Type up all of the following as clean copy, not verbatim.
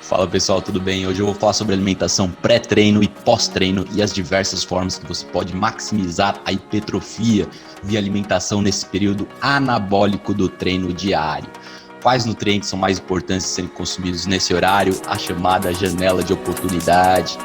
Fala pessoal, tudo bem? Hoje eu vou falar sobre alimentação pré-treino e pós-treino e as diversas formas que você pode maximizar a hipertrofia via alimentação nesse período anabólico do treino diário. Quais nutrientes são mais importantes de serem consumidos nesse horário? A chamada janela de oportunidade.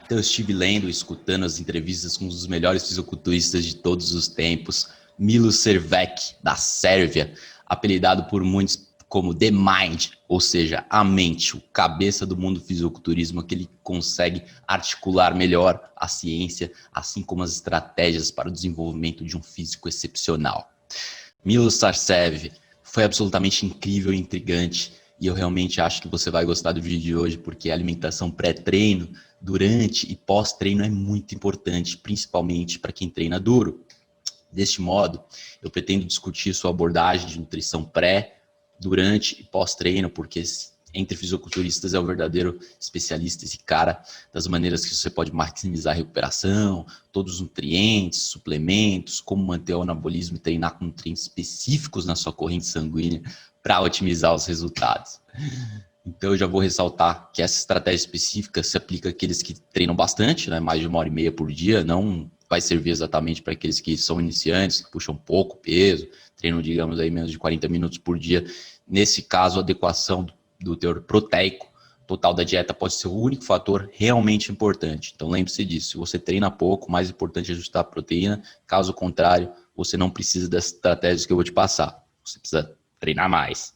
Então eu estive lendo e escutando as entrevistas com um dos melhores fisiculturistas de todos os tempos, Milos Servec, da Sérvia, apelidado por muitos como The Mind, ou seja, a mente, o cabeça do mundo do fisiculturismo, que ele consegue articular melhor a ciência, assim como as estratégias para o desenvolvimento de um físico excepcional. Milos Sarcev foi absolutamente incrível e intrigante, e eu realmente acho que você vai gostar do vídeo de hoje, porque a alimentação pré-treino, durante e pós-treino é muito importante, principalmente para quem treina duro. Deste modo, eu pretendo discutir sua abordagem de nutrição pré, durante e pós-treino, porque entre fisiculturistas é o verdadeiro especialista, esse cara, das maneiras que você pode maximizar a recuperação, todos os nutrientes, suplementos, como manter o anabolismo e treinar com nutrientes específicos na sua corrente sanguínea para otimizar os resultados. Então eu já vou ressaltar que essa estratégia específica se aplica àqueles que treinam bastante, né, mais de 1h30 por dia, não vai servir exatamente para aqueles que são iniciantes, que puxam pouco peso, treinam, digamos, aí menos de 40 minutos por dia. Nesse caso, a adequação do teor proteico total da dieta pode ser o único fator realmente importante. Então lembre-se disso, se você treina pouco, o mais importante é ajustar a proteína, caso contrário, você não precisa das estratégias que eu vou te passar, você precisa treinar mais.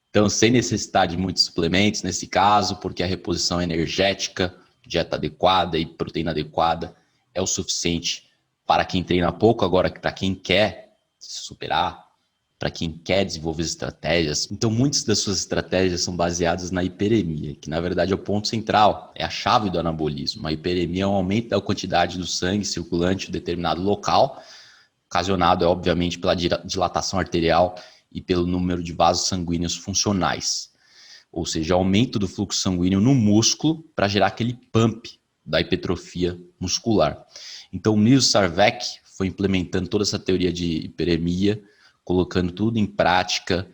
Então, sem necessidade de muitos suplementos, nesse caso, porque a reposição energética, dieta adequada e proteína adequada é o suficiente para quem treina pouco. Agora, para quem quer se superar, para quem quer desenvolver estratégias, então muitas das suas estratégias são baseadas na hiperemia, que na verdade é o ponto central, é a chave do anabolismo. A hiperemia é um aumento da quantidade do sangue circulante em um determinado local, ocasionado, obviamente, pela dilatação arterial e pelo número de vasos sanguíneos funcionais. Ou seja, aumento do fluxo sanguíneo no músculo para gerar aquele pump da hipertrofia muscular. Então, o Milos Sarvec foi implementando toda essa teoria de hiperemia, colocando tudo em prática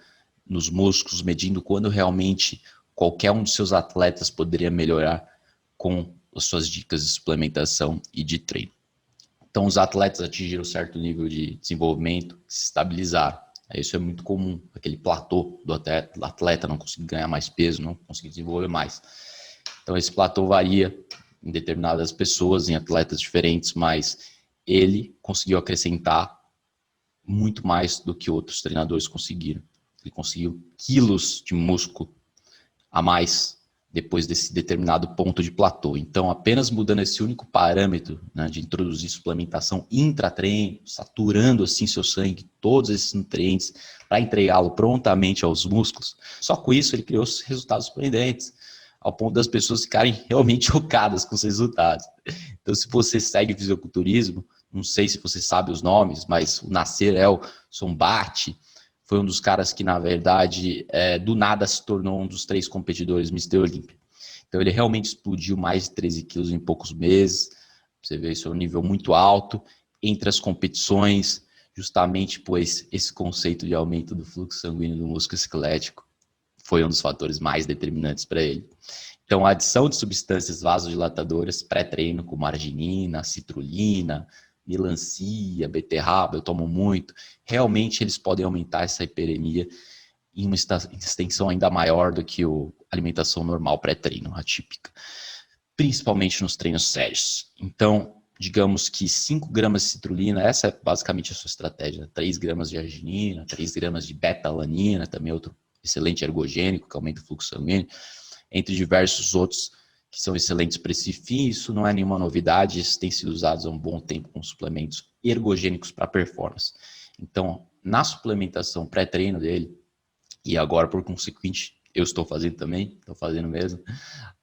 nos músculos, medindo quando realmente qualquer um dos seus atletas poderia melhorar com as suas dicas de suplementação e de treino. Então, os atletas atingiram um certo nível de desenvolvimento, se estabilizaram. Isso é muito comum, aquele platô do atleta não conseguir ganhar mais peso, não conseguir desenvolver mais. Então, esse platô varia em determinadas pessoas, em atletas diferentes, mas ele conseguiu acrescentar muito mais do que outros treinadores conseguiram. Ele conseguiu quilos de músculo a mais depois desse determinado ponto de platô. Então, apenas mudando esse único parâmetro, né, de introduzir suplementação intratreino, saturando assim seu sangue, todos esses nutrientes, para entregá-lo prontamente aos músculos, só com isso ele criou resultados surpreendentes, ao ponto das pessoas ficarem realmente chocadas com os resultados. Então, se você segue fisiculturismo, não sei se você sabe os nomes, mas o Nasser El Sonbati foi um dos caras que, na verdade, do nada se tornou um dos 3 competidores Mr. Olympia. Então, ele realmente explodiu mais de 13 quilos em poucos meses. Você vê, isso é um nível muito alto. Entre as competições, justamente pois esse conceito de aumento do fluxo sanguíneo do músculo esquelético foi um dos fatores mais determinantes para ele. Então, a adição de substâncias vasodilatadoras pré-treino, como arginina, citrulina, melancia, beterraba, eu tomo muito, realmente eles podem aumentar essa hiperemia em uma extensão ainda maior do que a alimentação normal pré-treino, atípica, principalmente nos treinos sérios. Então, digamos que 5 gramas de citrulina, essa é basicamente a sua estratégia, 3 gramas de arginina, 3 gramas de beta-alanina, também outro excelente ergogênico que aumenta o fluxo sanguíneo, entre diversos outros que são excelentes para esse fim. Isso não é nenhuma novidade, esses têm sido usados há um bom tempo com suplementos ergogênicos para performance. Então, na suplementação pré-treino dele, e agora por consequente eu estou fazendo também, estou fazendo mesmo,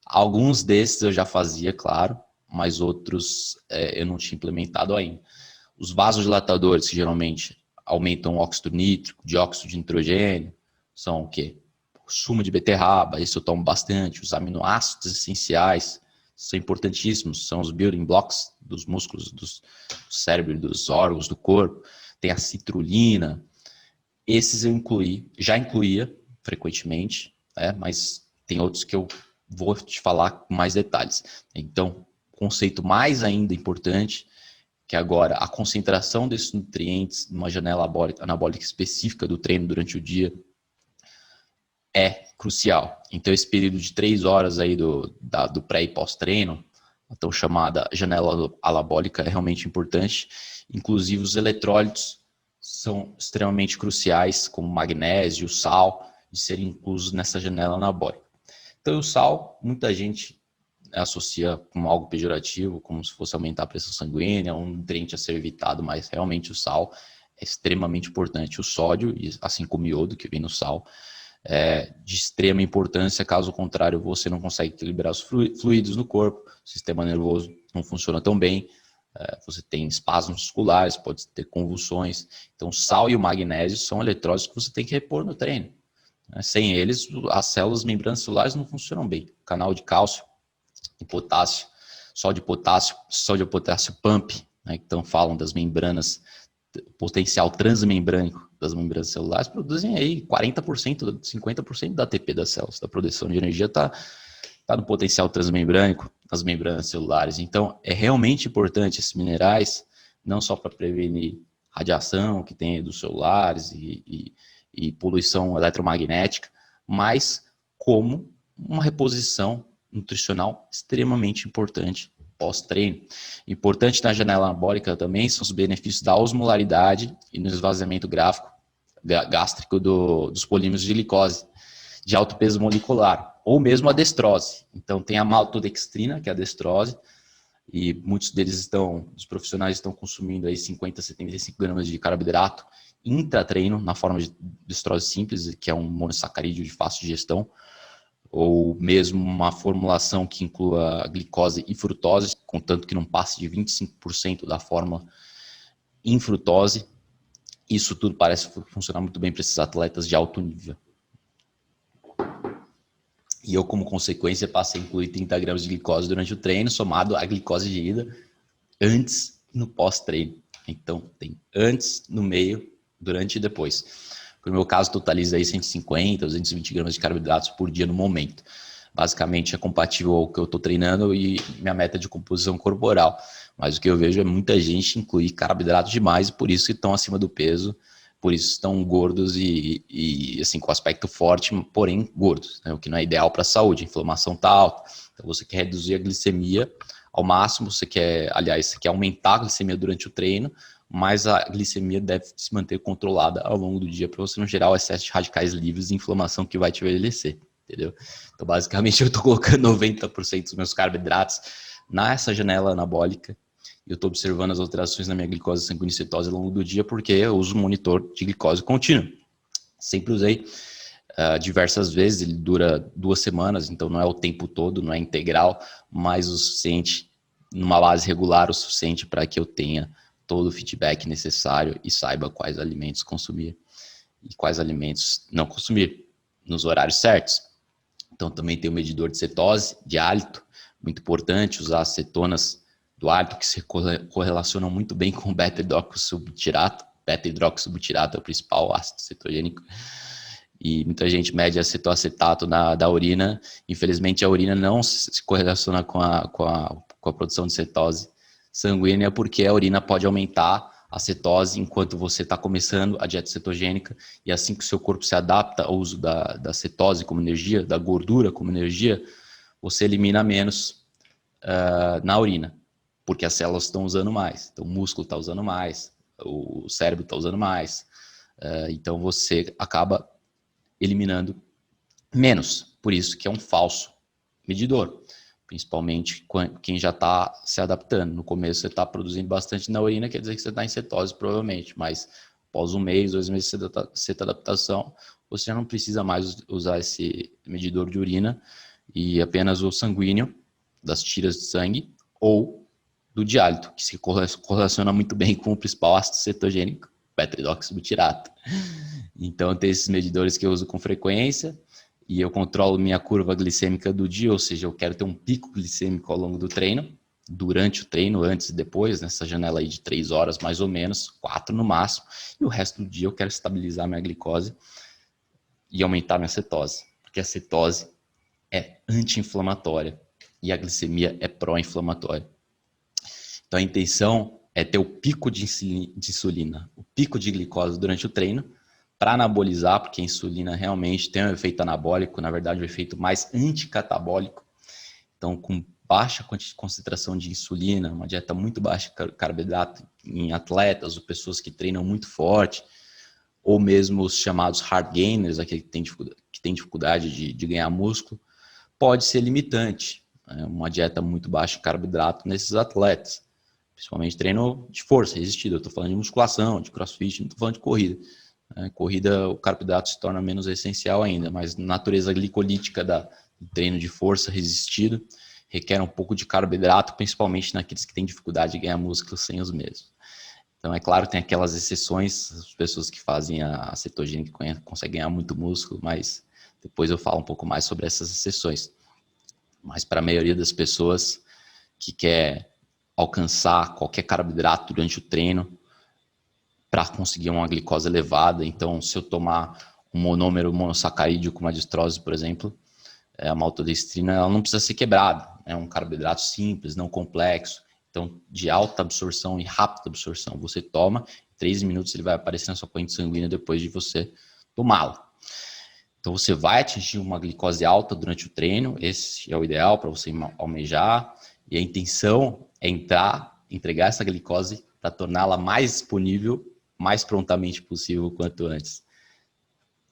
alguns desses eu já fazia, claro, mas outros eu não tinha implementado ainda. Os vasodilatadores, que geralmente aumentam o óxido nítrico, dióxido de nitrogênio, são o quê? sumo de beterraba, isso eu tomo bastante. Os aminoácidos essenciais são importantíssimos, são os building blocks dos músculos, do cérebro, dos órgãos do corpo. Tem a citrulina. Esses eu já incluía frequentemente, né? Mas tem outros que eu vou te falar com mais detalhes. Então, conceito mais ainda importante, que agora a concentração desses nutrientes numa janela anabólica específica do treino durante o dia é crucial. Então, esse período de 3 horas aí do pré e pós-treino, a tão chamada janela anabólica, é realmente importante. Inclusive, os eletrólitos são extremamente cruciais, como magnésio, sal, de serem inclusos nessa janela anabólica. Então, o sal, muita gente associa com algo pejorativo, como se fosse aumentar a pressão sanguínea, um nutriente a ser evitado, mas realmente o sal é extremamente importante. O sódio, assim como o iodo que vem no sal, é de extrema importância, caso contrário você não consegue equilibrar os fluidos no corpo, o sistema nervoso não funciona tão bem, você tem espasmos musculares, pode ter convulsões. Então, o sal e o magnésio são eletrólitos que você tem que repor no treino. Sem eles, as células membranas celulares não funcionam bem. O canal de cálcio e potássio, sódio potássio pump, né, então falam das membranas, potencial transmembrânico das membranas celulares, produzem aí 40%, 50% da ATP das células, da produção de energia está no potencial transmembrânico das membranas celulares. Então, é realmente importante esses minerais, não só para prevenir radiação que tem dos celulares e poluição eletromagnética, mas como uma reposição nutricional extremamente importante pós-treino. Importante na janela anabólica também são os benefícios da osmolaridade e no esvaziamento gástrico dos polímeros de glicose de alto peso molecular, ou mesmo a destrose. Então tem a maltodextrina, que é a destrose, e muitos dos profissionais estão consumindo aí 50 a 75 gramas de carboidrato intratreino, na forma de destrose simples, que é um monossacarídeo de fácil digestão, ou mesmo uma formulação que inclua glicose e frutose, contanto que não passe de 25% da fórmula em frutose. Isso tudo parece funcionar muito bem para esses atletas de alto nível. E eu, como consequência, passei a incluir 30 gramas de glicose durante o treino, somado à glicose de ida, antes e no pós-treino. Então, tem antes, no meio, durante e depois. No meu caso, totaliza aí 150, 220 gramas de carboidratos por dia no momento. Basicamente, é compatível ao que eu estou treinando e minha meta de composição corporal. Mas o que eu vejo é muita gente incluir carboidrato demais e por isso estão acima do peso, por isso estão gordos e assim, com aspecto forte, porém gordos, né? O que não é ideal para a saúde. A inflamação está alta. Então, você quer reduzir a glicemia ao máximo, você quer aumentar a glicemia durante o treino, mas a glicemia deve se manter controlada ao longo do dia para você não gerar o excesso de radicais livres e inflamação que vai te envelhecer, entendeu? Então, basicamente, eu estou colocando 90% dos meus carboidratos nessa janela anabólica e eu estou observando as alterações na minha glicose sanguínea e cetose ao longo do dia porque eu uso um monitor de glicose contínua. Sempre usei diversas vezes, ele dura 2 semanas, então não é o tempo todo, não é integral, mas o suficiente, numa base regular, o suficiente para que eu tenha todo o feedback necessário e saiba quais alimentos consumir e quais alimentos não consumir nos horários certos. Então também tem o medidor de cetose, de hálito, muito importante usar as cetonas do hálito que se correlacionam muito bem com o beta-hidroxibutirato. Beta-hidroxibutirato é o principal ácido cetogênico. E muita gente mede acetoacetato da urina. Infelizmente a urina não se correlaciona com a produção de cetose sanguínea, porque a urina pode aumentar a cetose enquanto você está começando a dieta cetogênica, e assim que o seu corpo se adapta ao uso da cetose como energia, da gordura como energia, você elimina menos na urina, porque as células estão usando mais, então o músculo está usando mais, o cérebro está usando mais, então você acaba eliminando menos, por isso que é um falso medidor. Principalmente quem já está se adaptando. No começo você está produzindo bastante na urina, quer dizer que você está em cetose provavelmente, mas após 1 mês, 2 meses de adaptação, você já não precisa mais usar esse medidor de urina e apenas o sanguíneo, das tiras de sangue, ou do de hálito, que se correlaciona muito bem com o principal ácido cetogênico, beta-hidroxibutirato. Então tem esses medidores que eu uso com frequência. e eu controlo minha curva glicêmica do dia, ou seja, eu quero ter um pico glicêmico ao longo do treino, durante o treino, antes e depois, nessa janela aí de 3 horas mais ou menos, 4 no máximo, e o resto do dia eu quero estabilizar minha glicose e aumentar minha cetose, porque a cetose é anti-inflamatória e a glicemia é pró-inflamatória. Então a intenção é ter o pico de insulina, o pico de glicose durante o treino, para anabolizar, porque a insulina realmente tem um efeito anabólico, na verdade um efeito mais anticatabólico. Então, com baixa concentração de insulina, uma dieta muito baixa de carboidrato em atletas ou pessoas que treinam muito forte, ou mesmo os chamados hard gainers, aquele que tem dificuldade de ganhar músculo, pode ser limitante. Uma dieta muito baixa de carboidrato nesses atletas, principalmente treino de força resistida. Eu estou falando de musculação, de crossfit, não estou falando de corrida. Corrida, o carboidrato se torna menos essencial ainda, mas a natureza glicolítica do treino de força resistido requer um pouco de carboidrato, principalmente naqueles que têm dificuldade de ganhar músculo sem os mesmos. Então, é claro, tem aquelas exceções, as pessoas que fazem a cetogênica que conseguem ganhar muito músculo, mas depois eu falo um pouco mais sobre essas exceções. Mas para a maioria das pessoas que quer alcançar qualquer carboidrato durante o treino para conseguir uma glicose elevada, então se eu tomar um monômero monossacarídeo com uma destrose, por exemplo, a maltodextrina, ela não precisa ser quebrada, é um carboidrato simples, não complexo, então de alta absorção e rápida absorção. Você toma, em 3 minutos ele vai aparecer na sua corrente sanguínea depois de você tomá-lo. Então você vai atingir uma glicose alta durante o treino, esse é o ideal para você almejar, e a intenção é entregar essa glicose para torná-la mais disponível, mais prontamente possível quanto antes.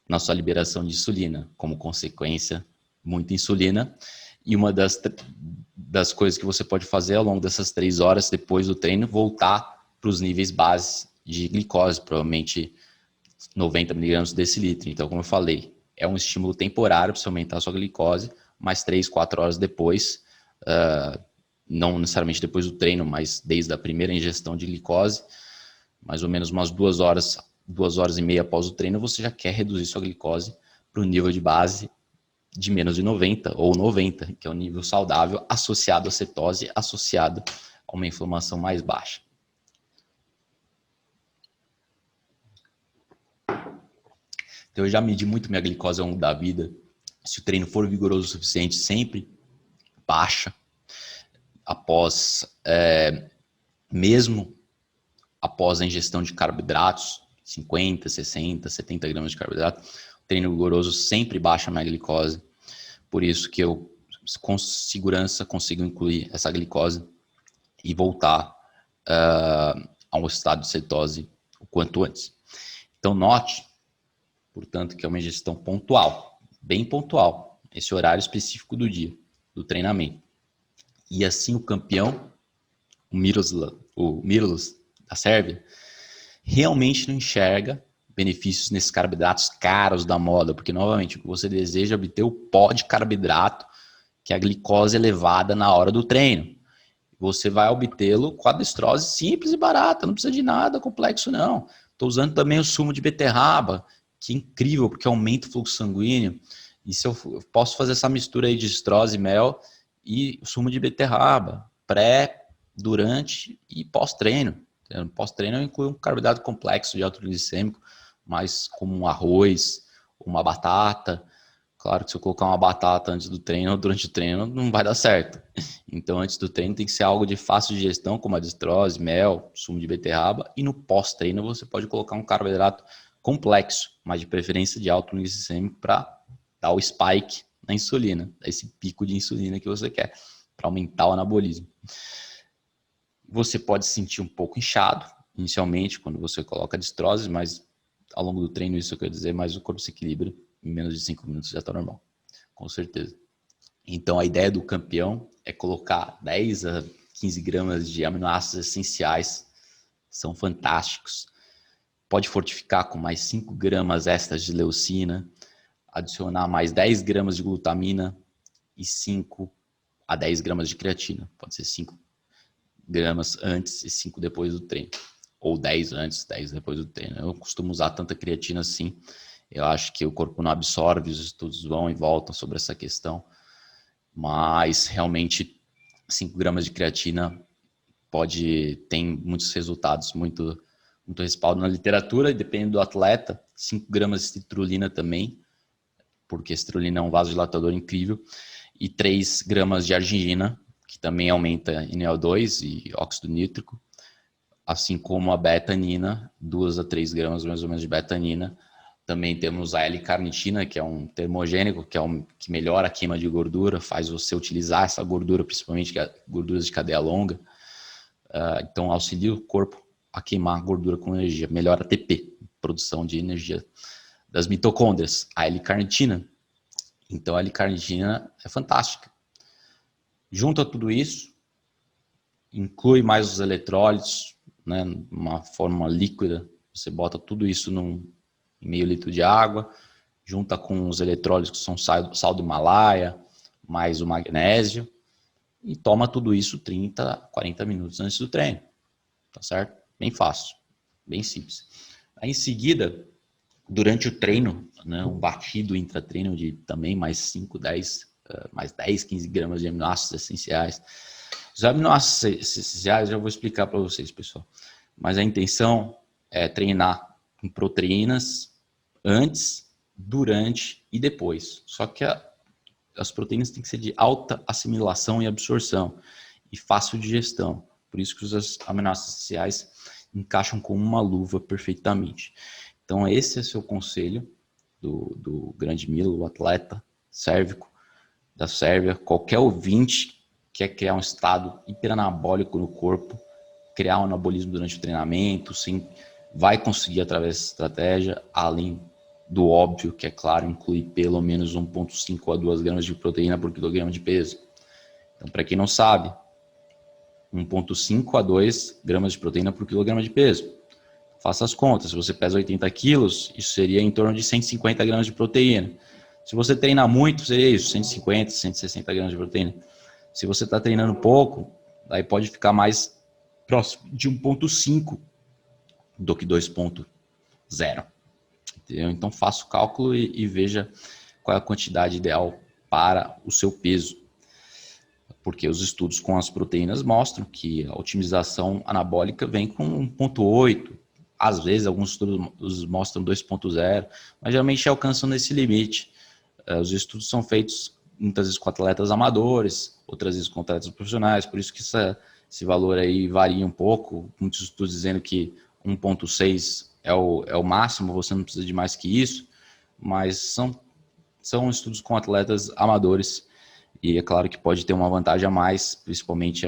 Na sua liberação de insulina, como consequência, muita insulina, e uma das coisas que você pode fazer ao longo dessas 3 horas depois do treino, voltar para os níveis base de glicose, provavelmente 90 mg decilitro. Então, como eu falei, é um estímulo temporário para você aumentar a sua glicose, mas 3, 4 horas depois, não necessariamente depois do treino, mas desde a primeira ingestão de glicose, mais ou menos umas 2 horas e meia após o treino, você já quer reduzir sua glicose para o nível de base de menos de 90 ou 90, que é o nível saudável associado à cetose, associado a uma inflamação mais baixa. Então eu já medi muito minha glicose ao longo da vida. Se o treino for vigoroso o suficiente, sempre baixa. Mesmo após a ingestão de carboidratos, 50, 60, 70 gramas de carboidrato, o treino vigoroso sempre baixa a minha glicose. Por isso que eu, com segurança, consigo incluir essa glicose e voltar a um estado de cetose o quanto antes. Então, note, portanto, que é uma ingestão pontual, bem pontual, esse horário específico do dia, do treinamento. E assim o campeão, o Miroslav da Sérvia, realmente não enxerga benefícios nesses carboidratos caros da moda, porque, novamente, o que você deseja é obter o pó de carboidrato, que é a glicose elevada na hora do treino. Você vai obtê-lo com a destrose simples e barata, não precisa de nada complexo, não. Estou usando também o sumo de beterraba, que é incrível, porque aumenta o fluxo sanguíneo. E se eu posso fazer essa mistura aí de destrose, mel e sumo de beterraba, pré, durante e pós-treino. Pós-treino eu incluo um carboidrato complexo de alto glicêmico, mas como um arroz, uma batata. Claro que se eu colocar uma batata antes do treino ou durante o treino, não vai dar certo. Então, antes do treino tem que ser algo de fácil digestão, como a destrose, mel, sumo de beterraba. E no pós-treino você pode colocar um carboidrato complexo, mas de preferência de alto glicêmico, para dar o spike na insulina, esse pico de insulina que você quer, para aumentar o anabolismo. Você pode se sentir um pouco inchado, inicialmente, quando você coloca a destrose, mas ao longo do treino, isso quer dizer, mais o corpo se equilibra, em menos de 5 minutos já está normal, com certeza. Então, a ideia do campeão é colocar 10 a 15 gramas de aminoácidos essenciais, são fantásticos. Pode fortificar com mais 5 gramas extras de leucina, adicionar mais 10 gramas de glutamina e 5 a 10 gramas de creatina. Pode ser 5 gramas antes e 5 depois do treino. Ou 10 antes, 10 depois do treino. Eu costumo usar tanta creatina assim. Eu acho que o corpo não absorve, os estudos vão e voltam sobre essa questão, mas realmente 5 gramas de creatina tem muitos resultados, muito respaldo na literatura, e dependendo do atleta, 5 gramas de citrulina também, porque a citrulina é um vasodilatador incrível, e 3 gramas de arginina, que também aumenta NO2 e óxido nítrico, assim como a betanina, 2 a 3 gramas mais ou menos de betanina. Também temos a L-carnitina, que é um termogênico, que melhora a queima de gordura, faz você utilizar essa gordura, principalmente gorduras de cadeia longa. Então, auxilia o corpo a queimar gordura com energia, melhora a ATP, produção de energia das mitocôndrias. A L-carnitina. Então, a L-carnitina é fantástica. Junta tudo isso, inclui mais os eletrólitos, né, uma forma líquida, você bota tudo isso em meio litro de água, junta com os eletrólitos que são sal do Himalaia, mais o magnésio, e toma tudo isso 30, 40 minutos antes do treino, tá certo? Bem fácil, bem simples. Aí em seguida, durante o treino, né, um batido intratreino de também mais 5, 10, mais 10, 15 gramas de aminoácidos essenciais. Os aminoácidos essenciais eu já vou explicar para vocês, pessoal. Mas a intenção é treinar com proteínas antes, durante e depois. Só que as proteínas têm que ser de alta assimilação e absorção e fácil digestão. Por isso que os aminoácidos essenciais encaixam com uma luva perfeitamente. Então esse é o seu conselho do grande Milo, o atleta sérvico da Sérvia. Qualquer ouvinte quer criar um estado hiperanabólico no corpo, criar um anabolismo durante o treinamento, sim, vai conseguir através dessa estratégia, além do óbvio, que é claro, inclui pelo menos 1,5 a 2 gramas de proteína por quilograma de peso. Então, para quem não sabe, 1,5 a 2 gramas de proteína por quilograma de peso. Faça as contas, se você pesa 80 quilos, isso seria em torno de 150 gramas de proteína. Se você treina muito, seria isso, 150, 160 gramas de proteína. Se você está treinando pouco, daí pode ficar mais próximo de 1,5 do que 2,0. Entendeu? Então faça o cálculo e veja qual é a quantidade ideal para o seu peso. Porque os estudos com as proteínas mostram que a otimização anabólica vem com 1,8. Às vezes, alguns estudos mostram 2,0, mas geralmente alcançam nesse limite. Os estudos são feitos muitas vezes com atletas amadores, outras vezes com atletas profissionais, por isso que esse valor aí varia um pouco. Muitos estudos dizendo que 1,6 é o máximo, você não precisa de mais que isso, mas são estudos com atletas amadores, e é claro que pode ter uma vantagem a mais, principalmente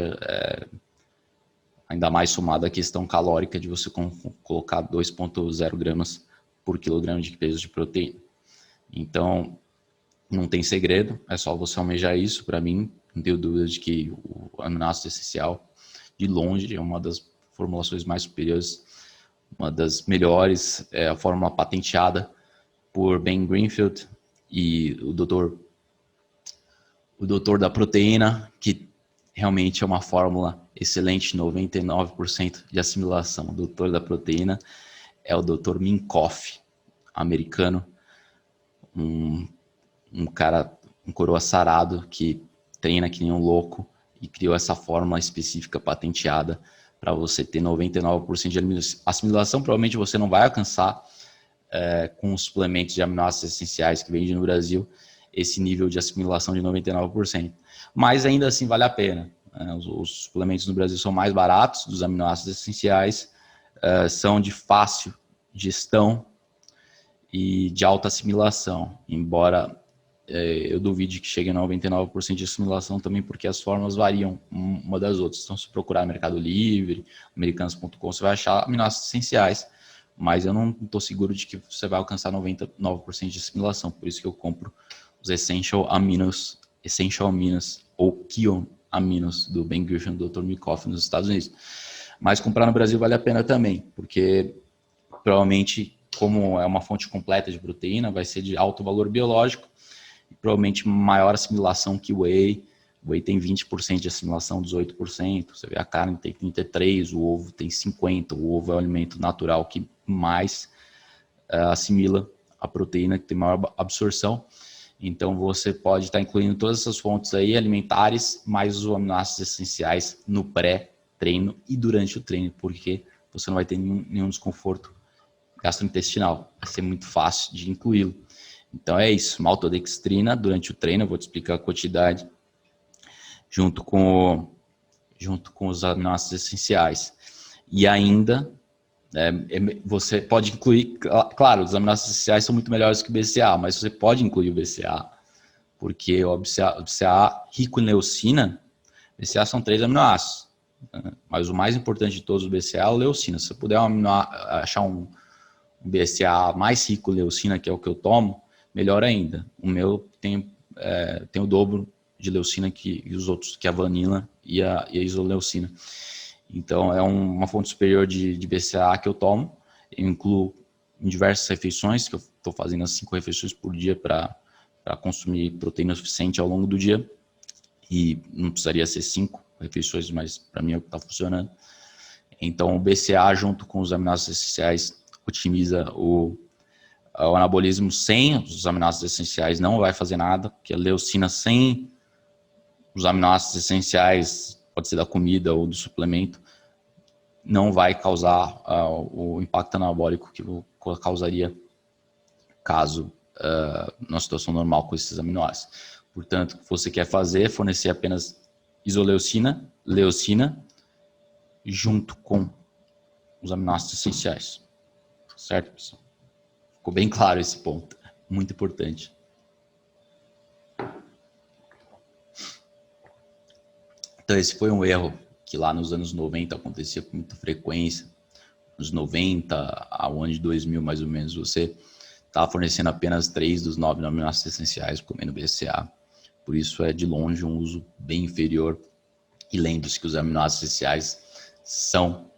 ainda mais somada à questão calórica de você colocar 2,0 gramas por quilograma de peso de proteína. Então, não tem segredo, é só você almejar isso. Para mim, não tenho dúvida de que o aminoácido essencial, de longe, é uma das formulações mais superiores, uma das melhores, é a fórmula patenteada por Ben Greenfield e o doutor da proteína, que realmente é uma fórmula excelente, 99% de assimilação. O doutor da proteína é o Dr. Minkoff, americano, um cara, um coroa sarado que treina que nem um louco e criou essa fórmula específica patenteada para você ter 99% de assimilação. Provavelmente você não vai alcançar com os suplementos de aminoácidos essenciais que vendem no Brasil esse nível de assimilação de 99%. Mas ainda assim vale a pena. Os suplementos no Brasil são mais baratos, dos aminoácidos essenciais, são de fácil gestão e de alta assimilação, embora eu duvide que chegue a 99% de assimilação também, porque as formas variam uma das outras. Então, se procurar no Mercado Livre, americanos.com, você vai achar aminoácidos essenciais, mas eu não estou seguro de que você vai alcançar 99% de assimilação, por isso que eu compro os Essential Aminos ou Kion Aminos do Ben Greenfield, do Dr. Minkoff nos Estados Unidos. Mas comprar no Brasil vale a pena também, porque provavelmente, como é uma fonte completa de proteína, vai ser de alto valor biológico, e provavelmente maior assimilação que o whey. O whey tem 20% de assimilação, 18%. Você vê a carne tem 33%, o ovo tem 50%. O ovo é o alimento natural que mais assimila a proteína que tem maior absorção. Então, você pode estar incluindo todas essas fontes aí alimentares, mais os aminoácidos essenciais no pré-treino e durante o treino, porque você não vai ter nenhum desconforto gastrointestinal. Vai ser muito fácil de incluí-lo. Então, é isso. Maltodextrina durante o treino, eu vou te explicar a quantidade, junto com os aminoácidos essenciais. E ainda, você pode incluir, claro, os aminoácidos essenciais são muito melhores que o BCA, mas você pode incluir o BCA, porque o BCA rico em leucina, BCA são 3 aminoácidos, mas o mais importante de todos o BCA é a leucina. Se você puder achar um BCA mais rico em leucina, que é o que eu tomo, melhor ainda. O meu tem o dobro de leucina que os outros, que a vanila e a isoleucina. Então, é uma fonte superior de BCA que eu tomo. Eu incluo em diversas refeições, que eu estou fazendo as 5 refeições por dia para consumir proteína suficiente ao longo do dia. E não precisaria ser 5 refeições, mas para mim é o que está funcionando. Então, o BCA junto com os aminoácidos essenciais otimiza o anabolismo. Sem os aminoácidos essenciais não vai fazer nada, porque a leucina sem os aminoácidos essenciais, pode ser da comida ou do suplemento, não vai causar o impacto anabólico que causaria caso numa situação normal com esses aminoácidos. Portanto, o que você quer fazer é fornecer apenas isoleucina, leucina, junto com os aminoácidos essenciais. Certo, pessoal? Ficou bem claro esse ponto. Muito importante. Então, esse foi um erro que lá nos anos 90 acontecia com muita frequência. Nos 90 ao ano de 2000, mais ou menos, você estava fornecendo apenas 3 dos 9 aminoácidos essenciais comendo BCA. Por isso é de longe um uso bem inferior. E lembre-se que os aminoácidos essenciais são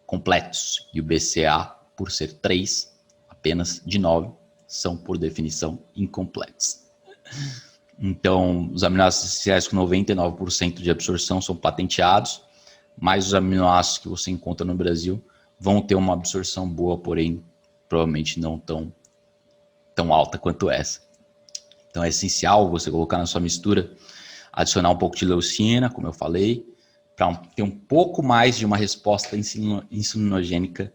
completos. E o BCA, por ser 3, apenas de 9, são por definição incompletos. Então, os aminoácidos essenciais com 99% de absorção são patenteados, mas os aminoácidos que você encontra no Brasil vão ter uma absorção boa, porém, provavelmente não tão alta quanto essa. Então, é essencial você colocar na sua mistura, adicionar um pouco de leucina, como eu falei, para ter um pouco mais de uma resposta insulinogênica,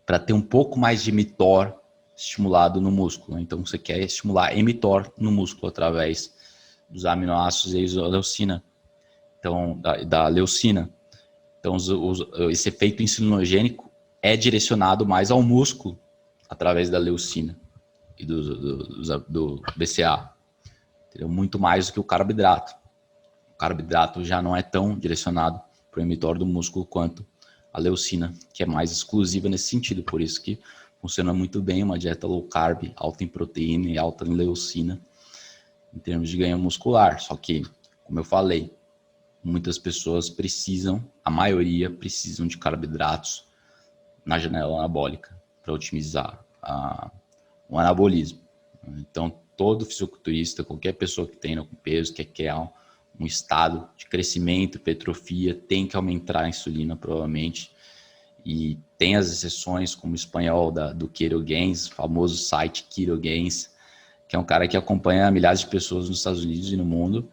para ter um pouco mais de mTOR estimulado no músculo. Então, você quer estimular mTOR no músculo através dos aminoácidos e a isoleucina, então, da leucina. Então, esse efeito insulinogênico é direcionado mais ao músculo através da leucina e do BCA. Entendeu? Muito mais do que o carboidrato. O carboidrato já não é tão direcionado para o mTOR do músculo quanto a leucina, que é mais exclusiva nesse sentido. Por isso que funciona muito bem uma dieta low carb, alta em proteína e alta em leucina, em termos de ganho muscular. Só que, como eu falei, muitas pessoas precisam, a maioria precisam de carboidratos na janela anabólica para otimizar o anabolismo. Então, todo fisiculturista, qualquer pessoa que treina com peso, que quer um estado de crescimento, hipertrofia, tem que aumentar a insulina, provavelmente. E tem as exceções, como o espanhol do Kerogens, famoso site Kerogens, que é um cara que acompanha milhares de pessoas nos Estados Unidos e no mundo,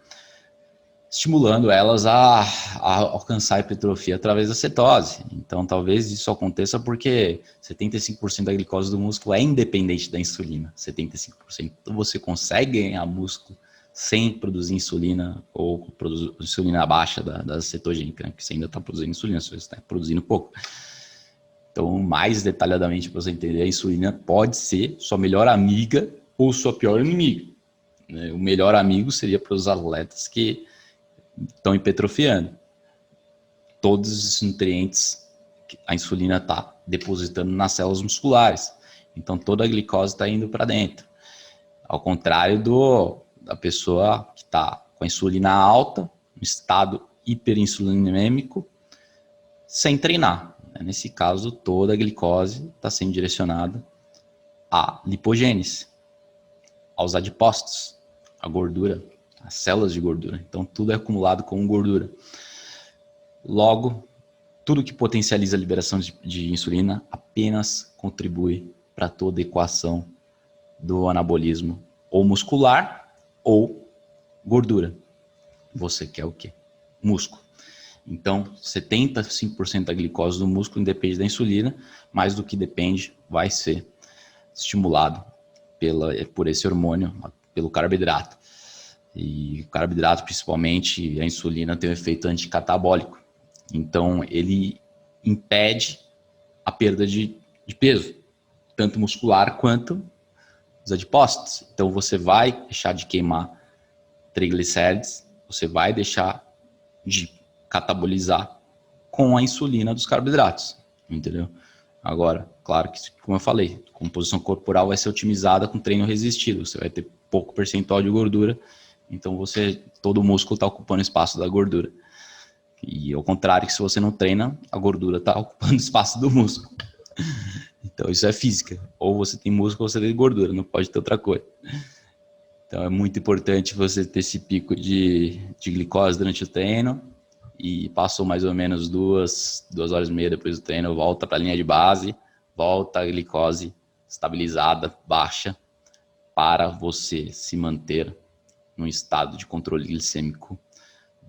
estimulando elas a alcançar a hipertrofia através da cetose. Então, talvez isso aconteça porque 75% da glicose do músculo é independente da insulina. 75%. Então, você consegue ganhar músculo sem produzir insulina ou produzir insulina abaixo da cetogênica, né? Porque você ainda está produzindo insulina, você está produzindo pouco. Então, mais detalhadamente para você entender, a insulina pode ser sua melhor amiga ou sua pior inimiga. O melhor amigo seria para os atletas que estão hipertrofiando. Todos os nutrientes que a insulina está depositando nas células musculares. Então, toda a glicose está indo para dentro. Ao contrário da pessoa que está com a insulina alta, no estado hiperinsulinêmico, sem treinar. Nesse caso, toda a glicose está sendo direcionada à lipogênese, aos adipócitos, à gordura, às células de gordura. Então, tudo é acumulado como gordura. Logo, tudo que potencializa a liberação de insulina apenas contribui para toda a equação do anabolismo ou muscular ou gordura. Você quer o quê? Músculo. Então, 75% da glicose do músculo independe da insulina, mas do que depende vai ser estimulado por esse hormônio, pelo carboidrato. E o carboidrato, principalmente, a insulina tem um efeito anticatabólico. Então, ele impede a perda de peso, tanto muscular quanto os adipócitos. Então, você vai deixar de queimar triglicérides, você vai deixar de catabolizar com a insulina dos carboidratos, entendeu? Agora, claro que, como eu falei, a composição corporal vai ser otimizada com treino resistido, você vai ter pouco percentual de gordura, então todo o músculo está ocupando espaço da gordura. E ao contrário, que se você não treina, a gordura está ocupando espaço do músculo. Então isso é física, ou você tem músculo ou você tem gordura, não pode ter outra coisa. Então é muito importante você ter esse pico de glicose durante o treino, e passou mais ou menos 2 horas e meia depois do treino, volta para a linha de base, volta a glicose estabilizada, baixa, para você se manter num estado de controle glicêmico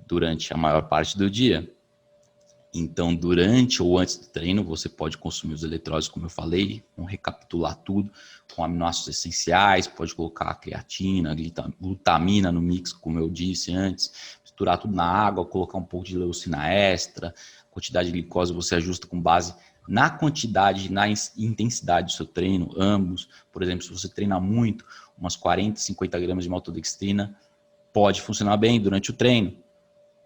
durante a maior parte do dia. Então, durante ou antes do treino, você pode consumir os eletrólitos, como eu falei, vamos recapitular tudo, com aminoácidos essenciais, pode colocar creatina, glutamina no mix, como eu disse antes, misturar tudo na água, colocar um pouco de leucina extra, quantidade de glicose você ajusta com base na quantidade e na intensidade do seu treino, ambos. Por exemplo, se você treinar muito, umas 40, 50 gramas de maltodextrina pode funcionar bem durante o treino.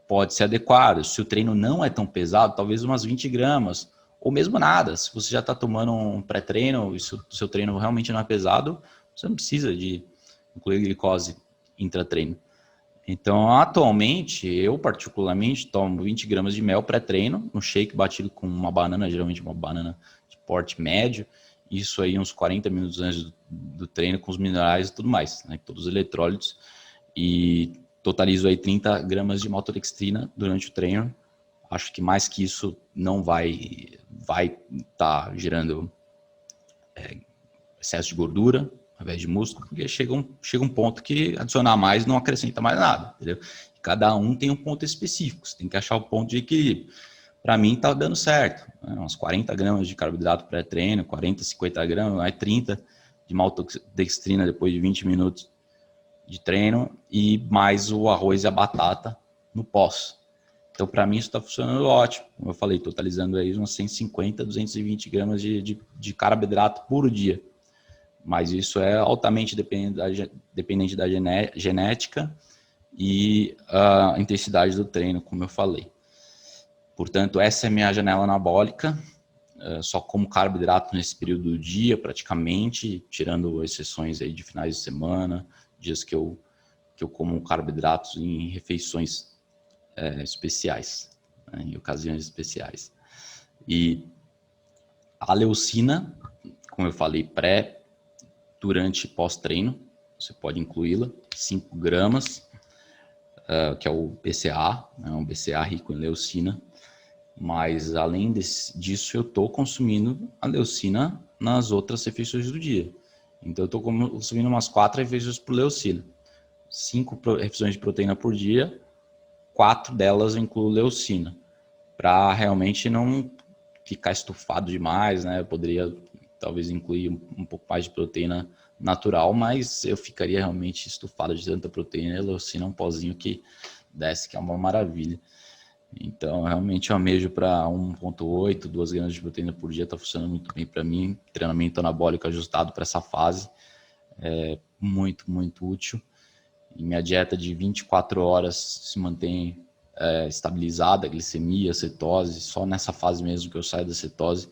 Pode ser adequado. Se o treino não é tão pesado, talvez umas 20 gramas, ou mesmo nada. Se você já está tomando um pré-treino e o seu treino realmente não é pesado, você não precisa de incluir glicose intra-treino. Então, atualmente, eu particularmente tomo 20 gramas de mel pré-treino, no shake batido com uma banana, geralmente uma banana de porte médio, isso aí uns 40 minutos antes do treino, com os minerais e tudo mais, né, todos os eletrólitos, e totalizo aí 30 gramas de maltodextrina durante o treino. Acho que mais que isso não vai estar gerando excesso de gordura ao invés de músculo, porque chega um ponto que adicionar mais não acrescenta mais nada, entendeu? Cada um tem um ponto específico, você tem que achar o ponto de equilíbrio. Para mim tá dando certo, né? Uns 40 gramas de carboidrato pré-treino, 40, 50 gramas, aí 30 de maltodextrina depois de 20 minutos de treino, e mais o arroz e a batata no pós. Então, para mim, isso está funcionando ótimo. Como eu falei, totalizando aí uns 150, 220 gramas de carboidrato por dia. Mas isso é altamente dependente da genética e a intensidade do treino, como eu falei. Portanto, essa é a minha janela anabólica. Só como carboidrato nesse período do dia, praticamente, tirando exceções aí de finais de semana, dias que eu como carboidratos em refeições especiais, né, em ocasiões especiais. E a leucina, como eu falei, durante e pós-treino, você pode incluí-la, 5 gramas, que é o BCA, né, um BCA rico em leucina, mas além disso eu estou consumindo a leucina nas outras refeições do dia. Então eu estou consumindo umas 4 refeições por leucina. 5 refeições de proteína por dia, 4 delas eu incluo leucina, para realmente não ficar estufado demais, né? Eu poderia talvez incluir um pouco mais de proteína natural, mas eu ficaria realmente estufado de tanta proteína. A leucina é um pozinho que desce, que é uma maravilha. Então, realmente eu almejo para 1,8, 2 gramas de proteína por dia, está funcionando muito bem para mim. Treinamento anabólico ajustado para essa fase é muito, muito útil. E minha dieta de 24 horas se mantém estabilizada, glicemia, cetose, só nessa fase mesmo que eu saio da cetose.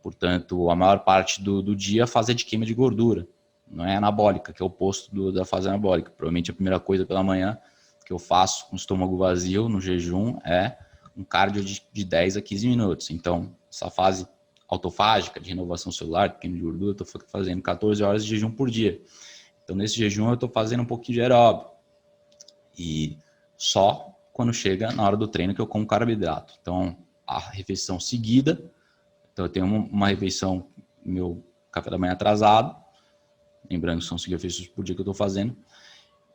Portanto, a maior parte do dia a fase é de queima de gordura, não é anabólica, que é o oposto da fase anabólica. Provavelmente a primeira coisa pela manhã que eu faço com o estômago vazio, no jejum, é um cardio de 10 a 15 minutos. Então, essa fase autofágica de renovação celular, queima de gordura, eu estou fazendo 14 horas de jejum por dia. Então, nesse jejum, eu estou fazendo um pouquinho de aeróbio. E só quando chega na hora do treino que eu como carboidrato. Então, a refeição seguida, então eu tenho uma refeição, meu café da manhã atrasado, lembrando que são 5 refeições por dia que eu estou fazendo,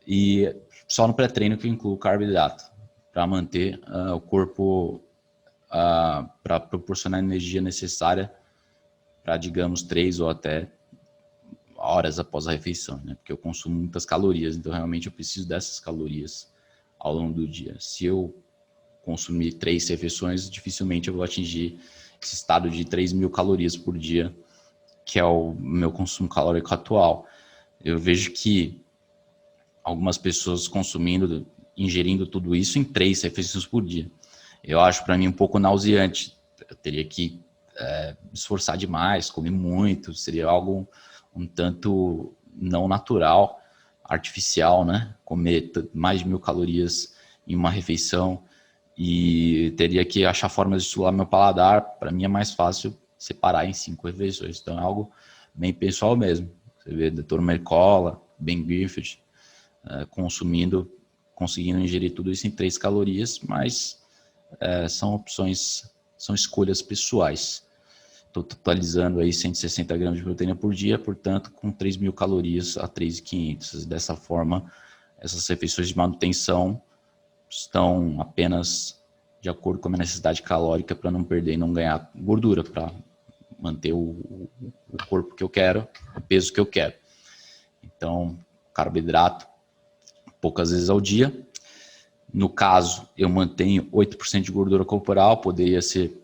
e só no pré-treino que eu incluo carboidrato, para manter o corpo, para proporcionar a energia necessária para, digamos, 3 ou até horas após a refeição, né? Porque eu consumo muitas calorias, então realmente eu preciso dessas calorias ao longo do dia. Se eu consumir 3 refeições, dificilmente eu vou atingir esse estado de 3.000 calorias por dia, que é o meu consumo calórico atual. Eu vejo que algumas pessoas ingerindo tudo isso em 3 refeições por dia. Eu acho para mim um pouco nauseante. Eu teria que me esforçar demais, comer muito, seria algo um tanto não natural, artificial, né? Comer mais de 1.000 calorias em uma refeição e teria que achar formas de estimular meu paladar. Para mim é mais fácil separar em 5 refeições. Então é algo bem pessoal mesmo. Você vê Dr. Mercola, Ben Griffith, conseguindo ingerir tudo isso em 3 calorias, mas são opções, são escolhas pessoais. Estou totalizando aí 160 gramas de proteína por dia, portanto, com 3.000 calorias a 3.500. Dessa forma, essas refeições de manutenção estão apenas de acordo com a minha necessidade calórica para não perder e não ganhar gordura, para manter o corpo que eu quero, o peso que eu quero. Então, carboidrato, poucas vezes ao dia. No caso, eu mantenho 8% de gordura corporal, poderia ser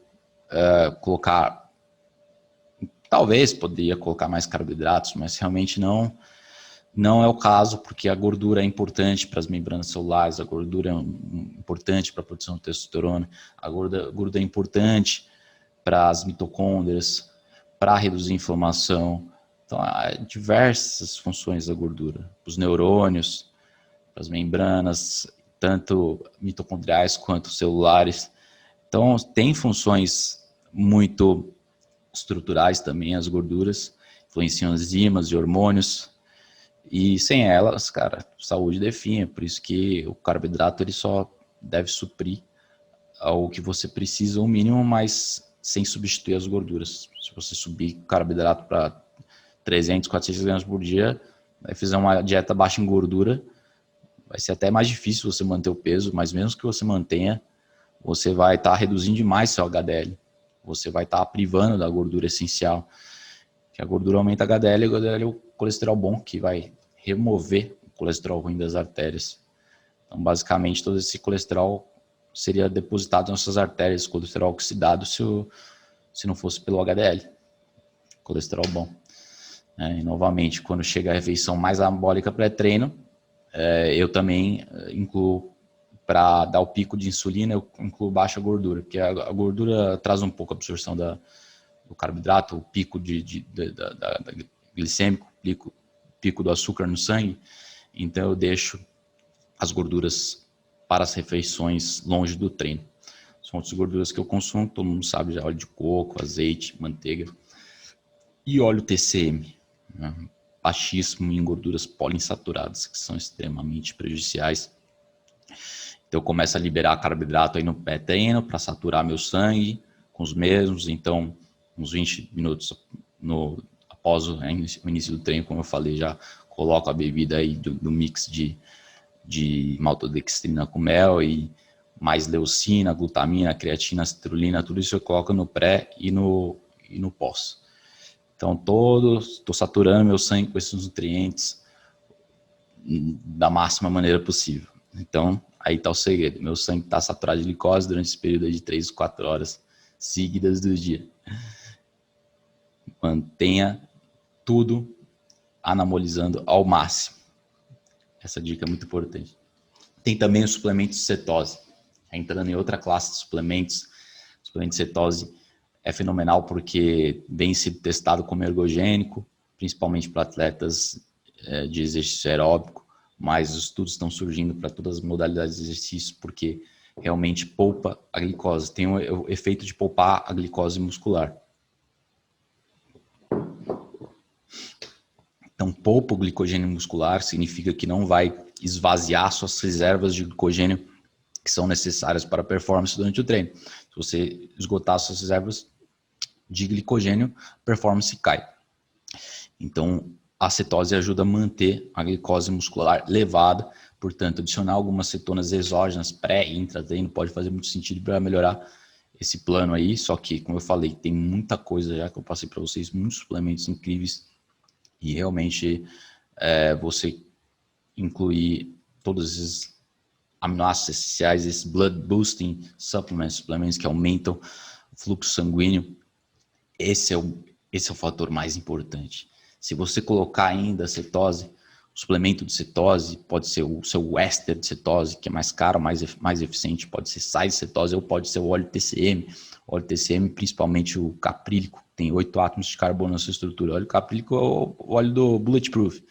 talvez poderia colocar mais carboidratos, mas realmente não é o caso, porque a gordura é importante para as membranas celulares, a gordura é importante para a produção de testosterona, a gordura é importante para as mitocôndrias, para reduzir a inflamação. Então, há diversas funções da gordura, os neurônios, as membranas, tanto mitocondriais quanto celulares. Então, tem funções muito estruturais também, as gorduras, influenciam enzimas e hormônios, e sem elas, cara, saúde definha. Por isso que o carboidrato ele só deve suprir ao que você precisa, o mínimo, mas sem substituir as gorduras. Se você subir carboidrato para 300, 400 gramas por dia, vai fazer uma dieta baixa em gordura, vai ser até mais difícil você manter o peso, mas mesmo que você mantenha, você vai estar reduzindo demais seu HDL. Você vai estar privando da gordura essencial. Que a gordura aumenta HDL, e o HDL é o colesterol bom, que vai remover o colesterol ruim das artérias. Então, basicamente, todo esse colesterol seria depositado nas suas artérias, colesterol oxidado, se não fosse pelo HDL. Colesterol bom. E, novamente, quando chega a refeição mais anabólica pré-treino, eu também incluo, para dar o pico de insulina, eu incluo baixa gordura, porque a gordura traz um pouco a absorção do carboidrato, o pico da glicêmico, pico do açúcar no sangue. Então eu deixo as gorduras para as refeições longe do treino. São outras gorduras que eu consumo, todo mundo sabe já: óleo de coco, azeite, manteiga e óleo TCM, né? Baixíssimo em gorduras poliinsaturadas, que são extremamente prejudiciais. Então eu começo a liberar carboidrato aí no pré-treino para saturar meu sangue com os mesmos. Então, uns 20 minutos após o início do treino, como eu falei, já coloco a bebida aí do mix de maltodextrina com mel e mais leucina, glutamina, creatina, citrulina, tudo isso eu coloco no pré e no pós. Então, estou saturando meu sangue com esses nutrientes da máxima maneira possível. Então, aí está o segredo. Meu sangue está saturado de glicose durante esse período de 3 ou 4 horas seguidas do dia. Mantenha tudo anabolizando ao máximo. Essa dica é muito importante. Tem também os suplementos de cetose. Entrando em outra classe de suplementos, o suplemento de cetose é fenomenal porque vem sido testado como ergogênico, principalmente para atletas de exercício aeróbico, mas os estudos estão surgindo para todas as modalidades de exercício, porque realmente poupa a glicose, tem o efeito de poupar a glicose muscular. Então, poupa o glicogênio muscular significa que não vai esvaziar suas reservas de glicogênio que são necessárias para a performance durante o treino. Se você esgotar suas reservas de glicogênio, a performance cai. Então, a cetose ajuda a manter a glicose muscular elevada, portanto, adicionar algumas cetonas exógenas pré e intratreino pode fazer muito sentido para melhorar esse plano aí, só que, como eu falei, tem muita coisa já que eu passei para vocês, muitos suplementos incríveis, e realmente você incluir todos esses aminoácidos essenciais, esses blood boosting supplements, suplementos que aumentam o fluxo sanguíneo, esse é o fator mais importante. Se você colocar ainda a cetose, o suplemento de cetose pode ser o seu éster de cetose, que é mais caro, mais eficiente, pode ser sais de cetose ou pode ser o óleo TCM. O óleo TCM, principalmente o caprílico, tem 8 átomos de carbono na sua estrutura. O óleo caprílico é o óleo do Bulletproof.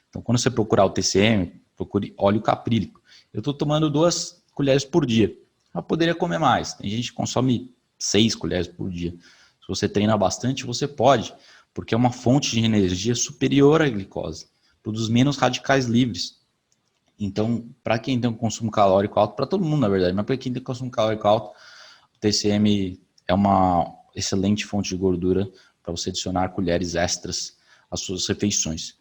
Então, quando você procurar o TCM, procure óleo caprílico. Eu estou tomando 2 colheres por dia. Eu poderia comer mais. Tem gente que consome 6 colheres por dia. Se você treina bastante, você pode, porque é uma fonte de energia superior à glicose. Produz menos radicais livres. Então, para quem tem um consumo calórico alto, para todo mundo, na verdade, mas para quem tem consumo calórico alto, o TCM é uma excelente fonte de gordura para você adicionar colheres extras às suas refeições.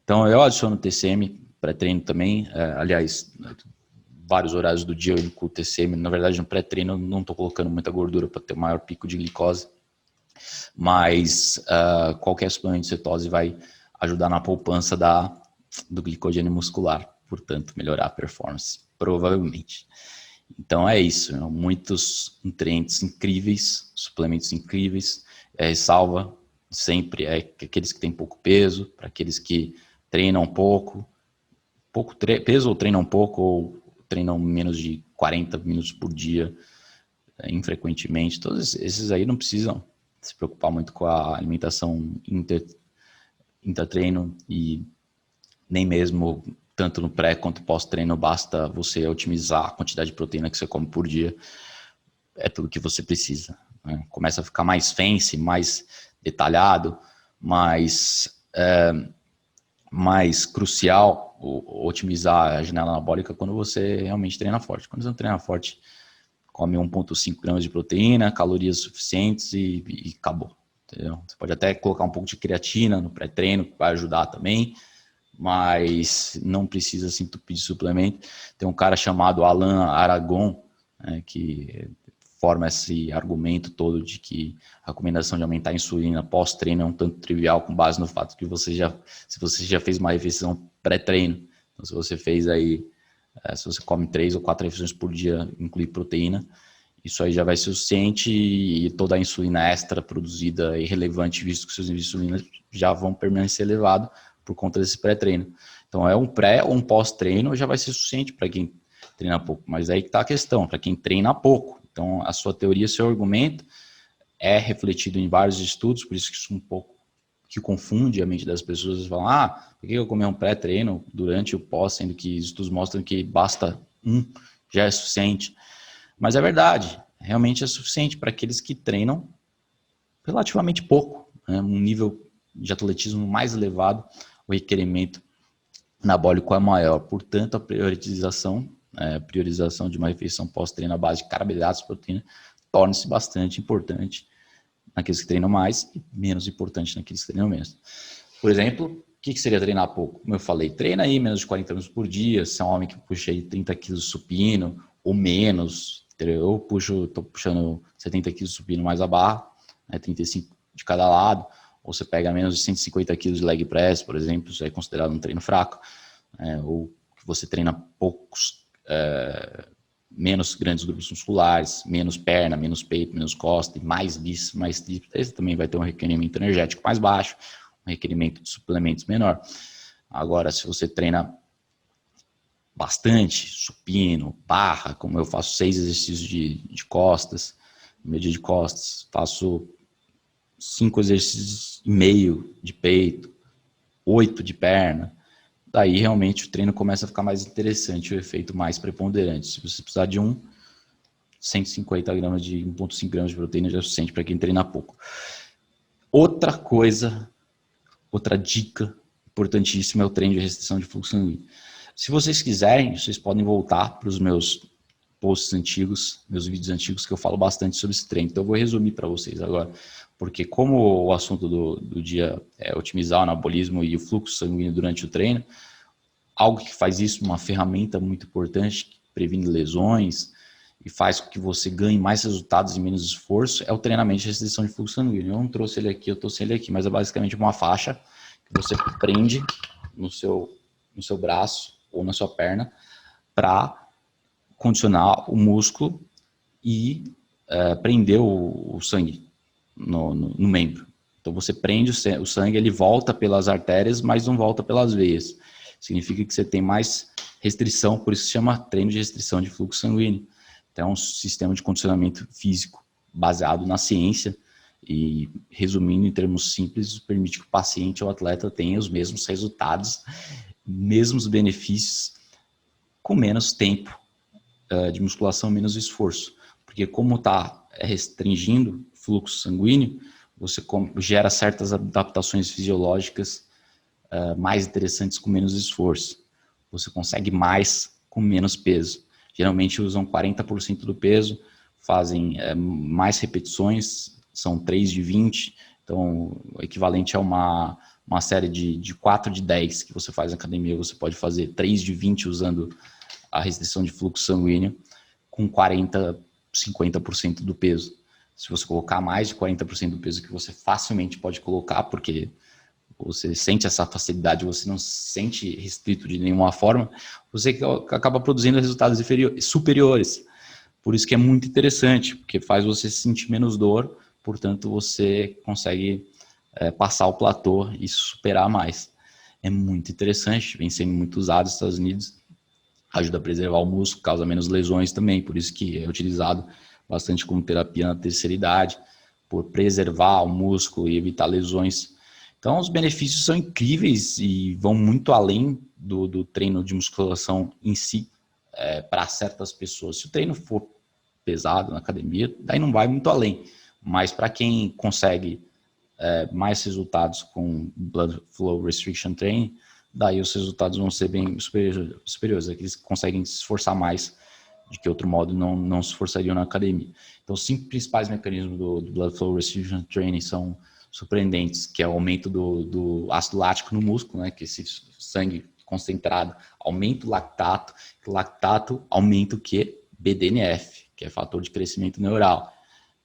Então, eu adiciono TCM pré-treino também. Aliás, vários horários do dia eu incluo TCM. Na verdade, no pré-treino eu não estou colocando muita gordura para ter um maior pico de glicose. Mas qualquer suplemento de cetose vai ajudar na poupança do glicogênio muscular, portanto, melhorar a performance, provavelmente. Então é isso, muitos nutrientes incríveis, suplementos incríveis, salva sempre aqueles que têm pouco peso, para aqueles que treinam pouco peso ou treinam pouco, ou treinam menos de 40 minutos por dia, infrequentemente, todos esses aí não precisam se preocupar muito com a alimentação intra-treino e nem mesmo tanto no pré quanto pós-treino, basta você otimizar a quantidade de proteína que você come por dia, é tudo que você precisa. Né? Começa a ficar mais fancy, mais detalhado, mais crucial otimizar a janela anabólica quando você realmente treina forte. Quando você não treina forte, come 1,5 gramas de proteína, calorias suficientes e acabou. Entendeu? Você pode até colocar um pouco de creatina no pré-treino, que vai ajudar também, mas não precisa se entupir de suplemento. Tem um cara chamado Alan Aragon, né, que forma esse argumento todo de que a recomendação de aumentar a insulina pós-treino é um tanto trivial, com base no fato que se você já fez uma refeição pré-treino, então se você fez aí, se você come 3 ou 4 refeições por dia, inclui proteína, isso aí já vai ser suficiente e toda a insulina extra produzida é irrelevante, visto que seus níveis de insulina já vão permanecer elevados por conta desse pré-treino. Então é um pré ou um pós-treino já vai ser suficiente para quem treina pouco, mas aí que está a questão, para quem treina pouco. Então a sua teoria, seu argumento é refletido em vários estudos, por isso que isso um pouco que confunde a mente das pessoas. Eles falam, por que eu comer um pré-treino durante o pós, sendo que estudos mostram que basta já é suficiente. Mas é verdade, realmente é suficiente para aqueles que treinam relativamente pouco, né? Um nível de atletismo mais elevado, o requerimento anabólico é maior. Portanto, a priorização de uma refeição pós-treino à base de carboidratos e proteína torna-se bastante importante naqueles que treinam mais e menos importante naqueles que treinam menos. Por exemplo, o que seria treinar pouco? Como eu falei, treina aí menos de 40 minutos por dia. Se é um homem que puxa aí 30 quilos de supino ou menos, eu estou puxando 70 quilos de supino mais a barra, 35 de cada lado, ou você pega menos de 150 quilos de leg press, por exemplo, isso é considerado um treino fraco, ou que você treina poucos, menos grandes grupos musculares, menos perna, menos peito, menos costa, mais bíceps, mais tríceps, esse também vai ter um requerimento energético mais baixo, um requerimento de suplementos menor. Agora, se você treina bastante, supino, barra, como eu faço 6 exercícios de costas, no meu dia de costas, faço 5 exercícios e meio de peito, 8 de perna, daí realmente o treino começa a ficar mais interessante, o efeito mais preponderante. Se você precisar de 150 gramas de 1,5 gramas de proteína já é suficiente para quem treina pouco. Outra coisa, outra dica importantíssima é o treino de restrição de fluxo sanguíneo. Se vocês quiserem, vocês podem voltar para os meus posts antigos, meus vídeos antigos, que eu falo bastante sobre esse treino. Então eu vou resumir para vocês agora. porque como o assunto do dia é otimizar o anabolismo e o fluxo sanguíneo durante o treino, algo que faz isso, uma ferramenta muito importante, que previne lesões e faz com que você ganhe mais resultados e menos esforço, é o treinamento de restrição de fluxo sanguíneo. Eu não trouxe ele aqui, eu trouxe ele aqui, mas é basicamente uma faixa que você prende no seu braço ou na sua perna para condicionar o músculo e prender o sangue no membro. Então você prende o sangue, ele volta pelas artérias, mas não volta pelas veias. Significa que você tem mais restrição, por isso se chama treino de restrição de fluxo sanguíneo. Então é um sistema de condicionamento físico baseado na ciência e, resumindo em termos simples, permite que o paciente ou o atleta tenha os mesmos resultados, mesmos benefícios, com menos tempo de musculação, menos esforço. Porque como está restringindo o fluxo sanguíneo, você gera certas adaptações fisiológicas mais interessantes com menos esforço. Você consegue mais com menos peso. Geralmente usam 40% do peso, fazem mais repetições, são 3 de 20, então o equivalente a uma série de 4 de 10 que você faz na academia, você pode fazer 3 de 20 usando a restrição de fluxo sanguíneo com 40, 50% do peso. Se você colocar mais de 40% do peso que você facilmente pode colocar, porque você sente essa facilidade, você não se sente restrito de nenhuma forma, você acaba produzindo resultados superiores. Por isso que é muito interessante, porque faz você sentir menos dor, portanto você consegue passar o platô e superar mais. É muito interessante, vem sendo muito usado nos Estados Unidos, ajuda a preservar o músculo, causa menos lesões também, por isso que é utilizado bastante como terapia na terceira idade, por preservar o músculo e evitar lesões. Então, os benefícios são incríveis e vão muito além do treino de musculação em si, para certas pessoas. Se o treino for pesado na academia, daí não vai muito além. Mas para quem consegue mais resultados com Blood Flow Restriction Training, daí os resultados vão ser bem superiores. Eles conseguem se esforçar mais, de que outro modo não se esforçariam na academia. Então, os 5 principais mecanismos do Blood Flow Restriction Training são surpreendentes, que é o aumento do ácido lático no músculo, né, que esse sangue concentrado aumenta o lactato aumenta o que? BDNF, que é fator de crescimento neural,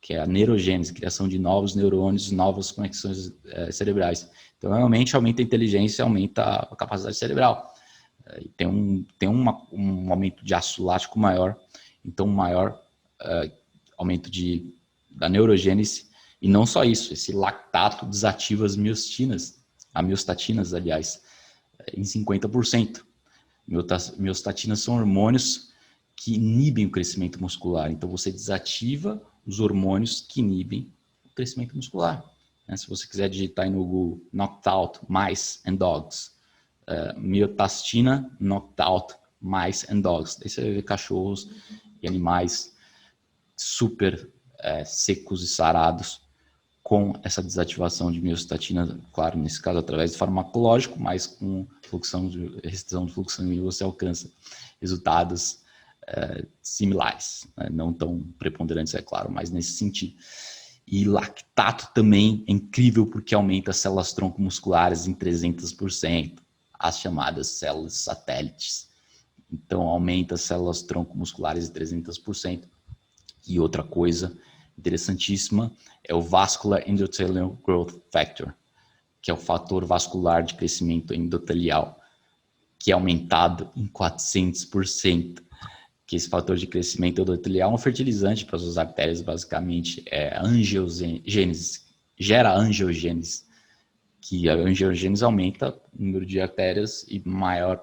que é a neurogênese, criação de novos neurônios, novas conexões cerebrais. Então, realmente aumenta a inteligência, aumenta a capacidade cerebral. Tem um aumento de ácido lático maior, então um maior aumento da neurogênese. E não só isso, esse lactato desativa as miostatinas, aliás, em 50%. Miostatinas são hormônios que inibem o crescimento muscular. Então, você desativa os hormônios que inibem o crescimento muscular. Se você quiser digitar aí no Google, knocked out mice and dogs, miostatina knocked out mice and dogs. Daí você vai ver cachorros e animais super secos e sarados com essa desativação de miostatina, claro, nesse caso através do farmacológico, mas com restrição de fluxo sanguíneo você alcança resultados similares, né? Não tão preponderantes, é claro, mas nesse sentido. E lactato também é incrível porque aumenta as células tronco musculares em 300%, as chamadas células satélites. Então aumenta as células tronco musculares em 300%. E outra coisa interessantíssima é o Vascular Endothelial Growth Factor, que é o fator vascular de crescimento endotelial, que é aumentado em 400%. Que esse fator de crescimento endotelial é um fertilizante para as suas artérias, basicamente, angiogênese, gera angiogênese, que a angiogênese aumenta o número de artérias e maior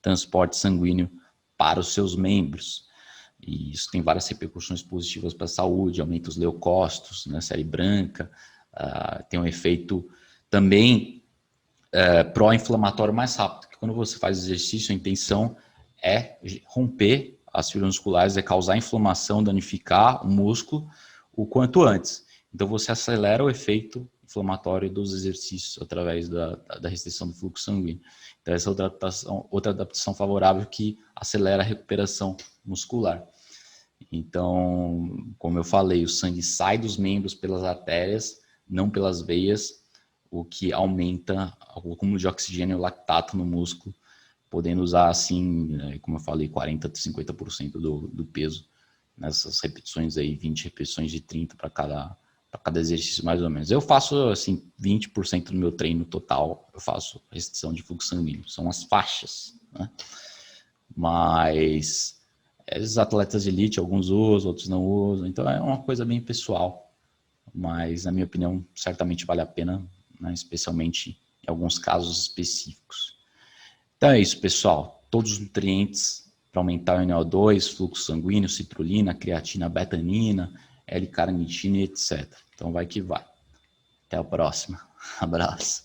transporte sanguíneo para os seus membros. E isso tem várias repercussões positivas para a saúde, aumenta os leucócitos, né, série branca, tem um efeito também pró-inflamatório mais rápido, que quando você faz exercício, a intenção é romper as fibras musculares, é causar inflamação, danificar o músculo o quanto antes. Então você acelera o efeito inflamatório dos exercícios através da restrição do fluxo sanguíneo. Então essa é outra adaptação favorável que acelera a recuperação muscular. Então, como eu falei, o sangue sai dos membros pelas artérias, não pelas veias, o que aumenta o acúmulo de oxigênio e lactato no músculo, podendo usar, assim, como eu falei, 40% a 50% do peso nessas repetições aí, 20 repetições de 30 para cada exercício, mais ou menos. Eu faço, assim, 20% do meu treino total, eu faço restrição de fluxo sanguíneo. São as faixas, né? Mas os atletas de elite, alguns usam, outros não usam. Então é uma coisa bem pessoal. Mas, na minha opinião, certamente vale a pena, né? Especialmente em alguns casos específicos. Então é isso, pessoal. Todos os nutrientes para aumentar o NO2, fluxo sanguíneo, citrulina, creatina, betanina, L-carnitina, etc. Então vai que vai. Até a próxima. Abraço.